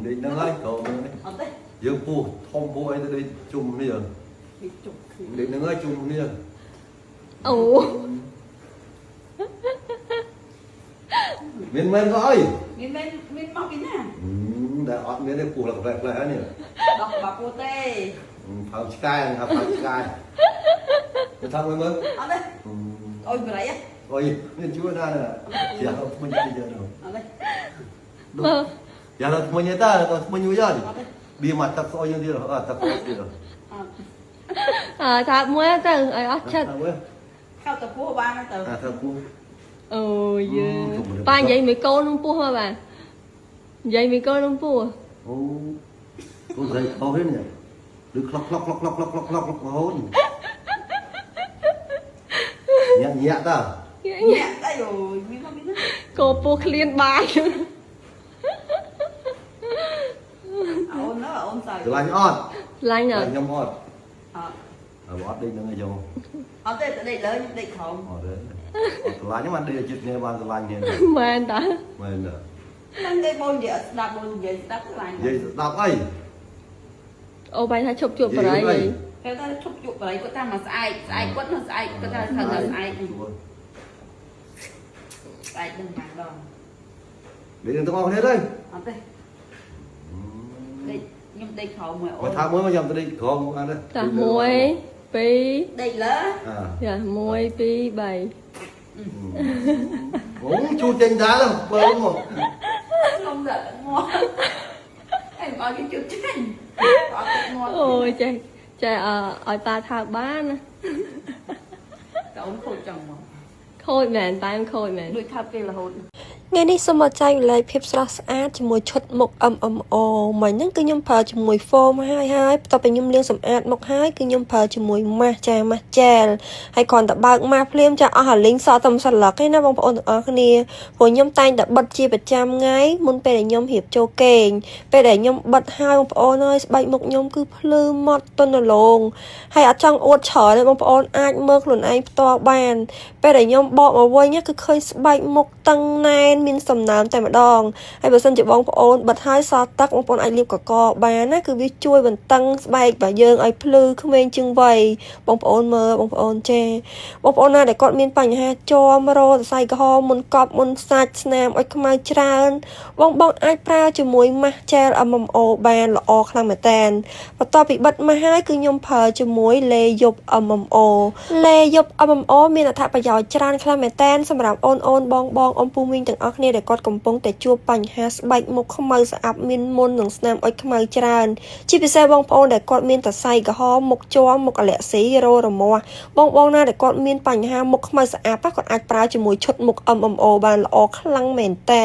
đi nó lấy cậu dương phu thông phu ấy đi chung đi rồi đi nó lấy chung đi rồi ồ miền men rồi miền mọc cái nào đã ọt miền đây phu là vẹt lại nè đọc bà cô tê phao sky phao sky nó thằng mới mới ở đây ôi vừa đấy á ôi nên chú ra nè giờ không mình bây giờ đâu ở đây đúng giờ là mình ta mình như vậy đi mà tập soi như thế rồi tập soi gì rồi thật mới từ ở ớt chân theo tập phu ba nó từ tập phu ồ ba vậy mày cô không phu hả bà vậy mày cô không phu à cô dậy câu hết nè được lọc hôn nhẹ nhẹ ta nhẹ đây rồi cô phu liên bài ôn nó là ôn sợi từ lạnh on lạnh rồi nhom on bót đi nó ngay vô ở đây lớn đây không từ lạnh nhưng mà đi chụp nghe ban từ lạnh nghe mền đã mền rồi đang đây bôi địa đạp bôi địa đạp cái lạnh vậy đạp ấy ô bay thay chụp chụp vào đấy vậy theo ta chụp chụp vào đấy có ta mà sai quất nó sai có ta thần là sai đừng hàng đòn để đừng tao hết đây ở đây đây nhưng đây không mà mà thao mới nhầm tới đi không ăn đấy cả muối pi đây lớn dạ muối pi bảy uống chua chanh đá đâu bơ đúng không không được ngon em coi cái chua chanh ôi trời ở ta thao bán cậu khôi chồng mà khôi mền ta em khôi mền nuôi thao kia là hồn ថ្ងៃនេះសូមមកចែកលេខភាពស្រស់ស្អាតជាមួយឈុតមុខ MMO មិនហ្នឹងគឺខ្ញុំប្រើជាមួយ foam ហើយបន្ទាប់ពីខ្ញុំលាងសម្អាតមុខហើយគឺខ្ញុំប្រើជាមួយ mask ចា mask gel ហើយគ្រាន់តែបើក mask ភ្លាមចាអស់អាលីងសក់តែម្សិលឡឹកឯណាបងប្អូនទាំងអស់គ្នាព្រោះខ្ញុំតែងតែបិទជាប្រចាំថ្ងៃមុនពេលដែលខ្ញុំរៀបចូលគេងពេលដែលខ្ញុំបិទហើយបងប្អូនអើយស្បែកមុខខ្ញុំគឺភ្លឺម៉ត់ទន់រលោងហើយអត់ចង់អួតច្រើនទេបងប្អូនអាចមើលខ្លួនឯងផ្ទាល់បានពេលដែលខ្ញុំបកមកវិញគឺឃើញស្បែកមុខតឹងណែនមានសំណើមតែម្ដងហើយបើសិនជាបងប្អូនបិទហើយសល់ទឹកបងប្អូនអាចលាបកកបានណាគឺវាជួយបន្តឹងស្បែករបស់យើងឲ្យភ្លឺក្មេងជាងវ័យបងប្អូនមើលបងប្អូនចេះបងប្អូនណាដែលគាត់មានបញ្ហាជមរោសរសៃក្រហមមុនកប់មុនសាច់ស្នាមអុចខ្មៅច្រើនបងអាចប្រើជាមួយ mask gel MMO បានល្អខ្លាំងមែនតើបន្ទាប់ពីបិទមកហើយគឺខ្ញុំប្រើជាមួយលេយប់ MMO លេយប់ MMO មានអត្ថប្រយោជន៍ច្រើនខ្លាំងមែនតើសម្រាប់អូនបងអំពូមីងទាំងអស់គ្នាដែលគាត់កំពុងតែជួបបញ្ហាស្បែកមុខខ្មៅស្អាប់មានមុននិងស្នាមអុចខ្មៅច្រើនជាពិសេសបងប្អូនដែលគាត់មានសរសៃក្រហមមុខជាំមុខអាឡែស៊ីរោរមាស់បងណាដែលគាត់មានបញ្ហាមុខខ្មៅស្អាប់គាត់អាចប្រើជាមួយឈុតមុខ MMO បានល្អខ្លាំងមែនតើ